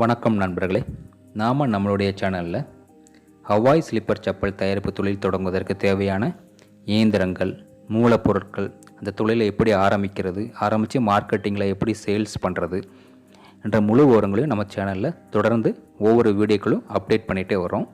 வணக்கம் நண்பர்களே. நாம் நம்மளுடைய சேனலில் ஹவாய் ஸ்லிப்பர் செப்பல் தயாரிப்பு தொழில் தொடங்குவதற்கு தேவையான இயந்திரங்கள், மூலப்பொருட்கள், அந்த தொழிலை எப்படி ஆரம்பித்து மார்க்கெட்டிங்கில் எப்படி சேல்ஸ் பண்ணுறது என்ற முழு விவரங்களையும் நம்ம சேனலில் தொடர்ந்து ஒவ்வொரு வீடியோக்களும் அப்டேட் பண்ணிகிட்டே வரோம்.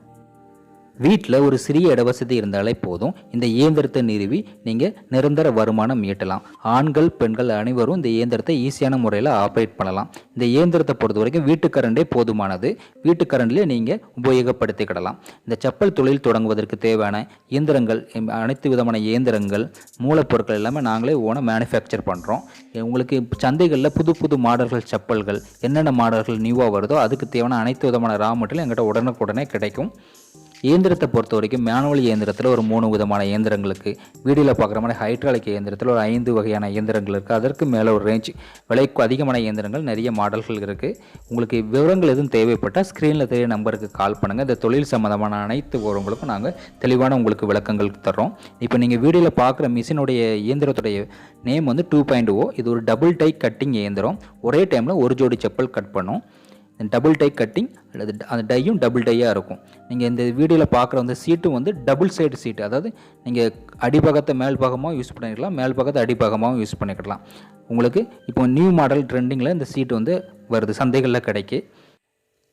வீட்டில் ஒரு சிறிய இடவசதி இருந்தாலே போதும், இந்த இயந்திரத்தை நிறுவி நீங்கள் நிரந்தர வருமானம் ஈட்டலாம். ஆண்கள், பெண்கள் அனைவரும் இந்த இயந்திரத்தை ஈஸியான முறையில் ஆப்ரேட் பண்ணலாம். இந்த இயந்திரத்தை பொறுத்த வரைக்கும் வீட்டு கரண்டே போதுமானது. வீட்டு கரண்ட்லேயே நீங்கள் உபயோகப்படுத்திக்கிடலாம். இந்த செப்பல் தொழில் தொடங்குவதற்கு தேவையான இயந்திரங்கள், அனைத்து விதமான இயந்திரங்கள், மூலப்பொருட்கள் எல்லாமே நாங்களே ஓனாக மேனுஃபேக்சர் பண்ணுறோம். உங்களுக்கு சந்தைகளில் புது புது மாடல்கள் செப்பல்கள் என்னென்ன மாடல்கள் நியூவாக வருதோ அதுக்கு தேவையான அனைத்து விதமான ரா மெட்டீரியல் எங்கிட்ட உடனுக்குடனே கிடைக்கும். இயந்திரத்தை பொறுத்த வரைக்கும் மேனுவல் இயந்திரத்தில் ஒரு 3 விதமான இயந்திரங்களுக்கு, வீடியோவில் பார்க்குற மாதிரி ஹைட்ராலிக் இயந்திரத்தில் ஒரு 5 வகையான இயந்திரங்கள் இருக்குது. அதற்கு மேலே ஒரு ரேஞ்ச் விலைக்கு அதிகமான இயந்திரங்கள், நிறைய மாடல்கள் இருக்குது. உங்களுக்கு விவரங்கள் எதுவும் தேவைப்பட்டால் ஸ்க்ரீனில் தெரிய நம்பருக்கு கால் பண்ணுங்கள். இந்த தொழில் சம்மந்தமான அனைத்து விவரங்களுக்கும் நாங்கள் தெளிவான உங்களுக்கு விளக்கங்கள் தர்றோம். இப்போ நீங்கள் வீடியோவில் பார்க்குற மிஷினுடைய இயந்திரத்துடைய நேம் வந்து 2.0. இது ஒரு டபுள் டை கட்டிங் இயந்திரம். ஒரே டைமில் ஒரு ஜோடி செப்பல் கட் பண்ணும். டபுள் டை கட்டிங் அல்லது அந்த டையும் டபுள் டையாக இருக்கும். நீங்கள் இந்த வீடியோவில் பார்க்குற அந்த சீட்டும் வந்து டபுள் சைடு சீட்டு, அதாவது நீங்கள் அடிபாகத்தை மேல் பாகமாகவும் யூஸ் பண்ணிக்கலாம், மேல் பாகத்தை அடிபாகமாகவும் யூஸ் பண்ணிக்கலாம். உங்களுக்கு இப்போ நியூ மாடல் ட்ரெண்டிங்கில் இந்த சீட்டு வந்து வருது, சந்தைகளில் கிடைக்கு.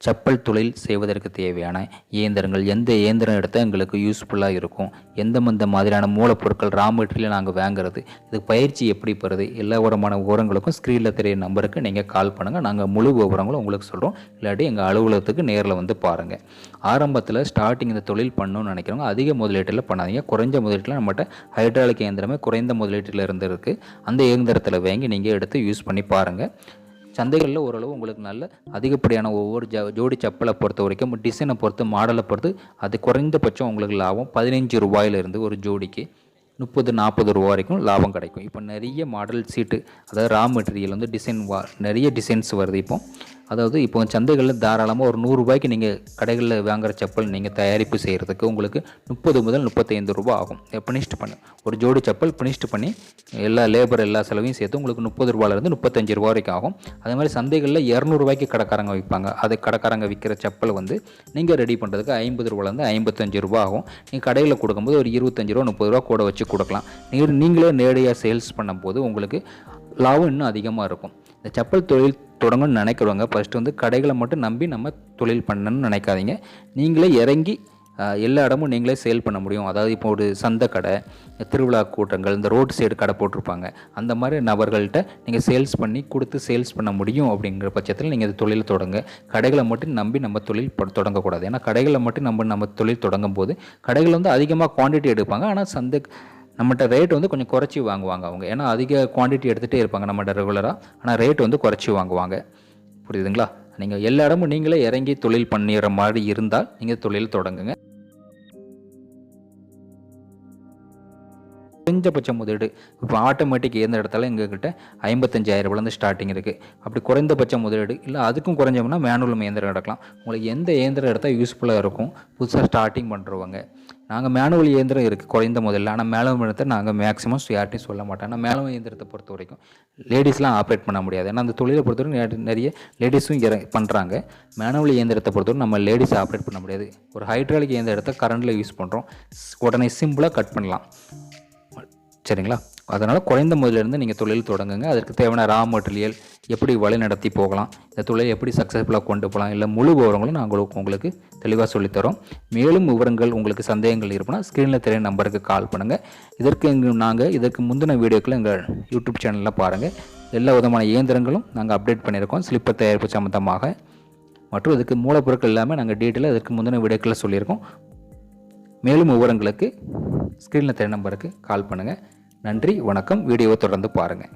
செப்பல் தொழில் செய்வதற்கு தேவையான இயந்திரங்கள், எந்த இயந்திரம் எடுத்தால் எங்களுக்கு யூஸ்ஃபுல்லாக இருக்கும், எந்த மாதிரியான மூலப்பொருட்கள், ரா மெட்டீரியல் நாங்கள் வாங்குறது, இதுக்கு பயிற்சி எப்படி பெறுது, எல்லா விதமான விவரங்களுக்கும் ஸ்க்ரீனில் தெரிய நம்பருக்கு நீங்கள் கால் பண்ணுங்கள். நாங்கள் முழு விவரங்களும் உங்களுக்கு சொல்கிறோம். இல்லாட்டி எங்கள் அலுவலகத்துக்கு நேரில் வந்து பாருங்கள். ஆரம்பத்தில் ஸ்டார்டிங் இந்த தொழில் பண்ணணும்னு நினைக்கிறவங்க அதிக முதலீட்டில் பண்ணாதீங்க. குறைஞ்ச முதலீட்டில் நம்மகிட்ட ஹைட்ராலிக் இயந்திரமே குறைந்த முதலீட்டில் இருந்து இருக்குது. அந்த இயந்திரத்தில் வாங்கி நீங்கள் எடுத்து யூஸ் பண்ணி பாருங்கள். சந்தைகளில் ஓரளவு உங்களுக்கு நல்ல அதிகப்படியான ஒவ்வொரு ஜோடி செப்பலை பொறுத்த வரைக்கும், டிசைனை பொறுத்து, மாடலை பொறுத்து அது குறைந்தபட்சம் உங்களுக்கு லாபம் 15 ரூபாயிலிருந்து ஒரு ஜோடிக்கு 30-40 ரூபா வரைக்கும் லாபம் கிடைக்கும். இப்போ நிறைய மாடல் சீட்டு, அதாவது ரா மெட்டீரியல் வந்து நிறைய டிசைன்ஸ் வருது. இப்போ சந்தைகளில் தாராளமாக ஒரு 100 ரூபாய்க்கு நீங்கள் கடைகளில் வாங்குகிற செப்பல் நீங்கள் தயாரிப்பு செய்கிறதுக்கு உங்களுக்கு 30 முதல் 35 ரூபா ஆகும். பினிஷ்ட் பண்ணி ஒரு ஜோடி செப்பல் பினிஷ்ட் பண்ணி எல்லா லேபர் எல்லா செலவையும் சேர்த்து உங்களுக்கு 30 ரூபாயிலேருந்து 35 ரூபா வரைக்கும் ஆகும். அதே மாதிரி சந்தைகளில் 200 ரூபாய்க்கு கடைக்காரங்க விற்பாங்க. அது கடைக்காரங்க விற்கிற செப்பல் வந்து நீங்கள் ரெடி பண்ணுறதுக்கு 50 ரூபாயிலேருந்து 55 ரூபா ஆகும். நீங்கள் கடையில் கொடுக்கும்போது ஒரு 25 ரூபா 30 ரூபா கூட வச்சு கொடுக்கலாம். நீங்களே நேரடியாக சேல்ஸ் பண்ணும்போது உங்களுக்கு லாபம் இன்னும் அதிகமாக இருக்கும். இந்த செப்பல் தொழில் தொடங்கணும்னு நினைக்கிறவங்க ஃபஸ்ட்டு வந்து கடைகளை மட்டும் நம்பி நம்ம தொழில் பண்ணணும்னு நினைக்காதீங்க. நீங்களே இறங்கி எல்லா இடமும் நீங்களே சேல் பண்ண முடியும். அதாவது இப்போ ஒரு சந்தை கடை, திருவிழா கூட்டங்கள், இந்த ரோடு சைடு கடை போட்டிருப்பாங்க, அந்த மாதிரி நபர்கள்ட்ட நீங்கள் சேல்ஸ் பண்ணி கொடுத்து சேல்ஸ் பண்ண முடியும். அப்படிங்கிற பட்சத்தில் நீங்கள் இந்த தொழில் தொடங்க. கடைகளை மட்டும் நம்பி நம்ம தொழில் தொடங்கக்கூடாது. ஏன்னா கடைகளை மட்டும் நம்ம தொழில் தொடங்கும் போது கடைகள் வந்து அதிகமாக குவான்டிட்டி எடுப்பாங்க. ஆனால் நம்மகிட்ட ரேட் வந்து கொஞ்சம் குறைச்சி வாங்குவாங்க அவங்க. ஏன்னா அதிக குவான்டிட்டி எடுத்துகிட்டே இருப்பாங்க நம்மகிட்ட ரெகுலராக. ஆனால் ரேட் வந்து குறைச்சி வாங்குவாங்க. புரியுதுங்களா? நீங்கள் எல்லா இடமும் நீங்களே இறங்கி தொழில் பண்ணிடுற மாதிரி இருந்தால் நீங்கள் தொழில் தொடங்குங்க. குறைஞ்சபட்ச முதலீடு இப்போ ஆட்டோமேட்டிக் இயந்திர இடத்துல எங்ககிட்ட 55,000 ரூபாயிலேருந்து ஸ்டார்டிங் இருக்குது. அப்படி குறைந்தபட்ச முதலீடு இல்லை அதுக்கும் குறைஞ்சோம்னா மேனுவல் இயந்திரம் எடுக்கலாம். உங்களுக்கு எந்த இயந்திரம் எடுத்தால் யூஸ்ஃபுல்லாக இருக்கும் புதுசாக ஸ்டார்டிங் பண்ணுறவங்க. நாங்கள் மேனுவல் இயந்திரம் இருக்குது குறைந்த முதல்ல. ஆனால் மேனுவல் இயந்திரத்தை நாங்கள் மேக்ஸிமம் யார்ட்டையும் சொல்ல மாட்டோம். ஆனால் மேனுவல் இயந்திரத்தை பொறுத்த வரைக்கும் லேடிஸ்லாம் ஆப்ரேட் பண்ண முடியாது. ஏன்னா அந்த தொழிலை பொறுத்தவரைக்கும் நிறைய லேடிஸும் பண்ணுறாங்க. மேனுவல் இயந்திரத்தை பொறுத்தவரைக்கும் நம்ம லேடிஸ் ஆப்ரேட் பண்ண முடியாது. ஒரு ஹைட்ராலிக் இயந்திரத்தை கரண்டில் யூஸ் பண்ணுறோம், உடனே சிம்பிளாக கட் பண்ணலாம். சரிங்களா? அதனால் குறைந்த முதலிலிருந்து நீங்கள் தொழில் தொடங்குங்க. அதற்கு தேவையான ரா மெட்டீரியல் எப்படி வழி நடத்தி போகலாம், இந்த தொழிலை எப்படி சக்ஸஸ்ஃபுல்லாக கொண்டு போகலாம், இல்லை முழு விவரங்களும் நாங்கள் உங்களுக்கு தெளிவாக சொல்லித்தரோம். மேலும் விவரங்கள் உங்களுக்கு சந்தேகங்கள் இருக்குன்னா ஸ்க்ரீனில் தெரிய நம்பருக்கு கால் பண்ணுங்கள். இதற்கு முந்தின வீடியோக்கள் எங்கள் யூடியூப் சேனலில் பாருங்கள். எல்லா விதமான இயந்திரங்களும் நாங்கள் அப்டேட் பண்ணியிருக்கோம். ஸ்லிப்பர் தயாரிப்பு சம்மந்தமாக மற்றும் இதுக்கு மூலப்பொருட்கள் எல்லாமே நாங்கள் டீட்டெயிலாக இதற்கு முந்தின வீடியோக்களில் சொல்லியிருக்கோம். மேலும் விவரங்களுக்கு ஸ்க்ரீனில் தெரிய நம்பருக்கு கால் பண்ணுங்கள். நன்றி, வணக்கம். வீடியோவை தொடர்ந்து பாருங்கள்.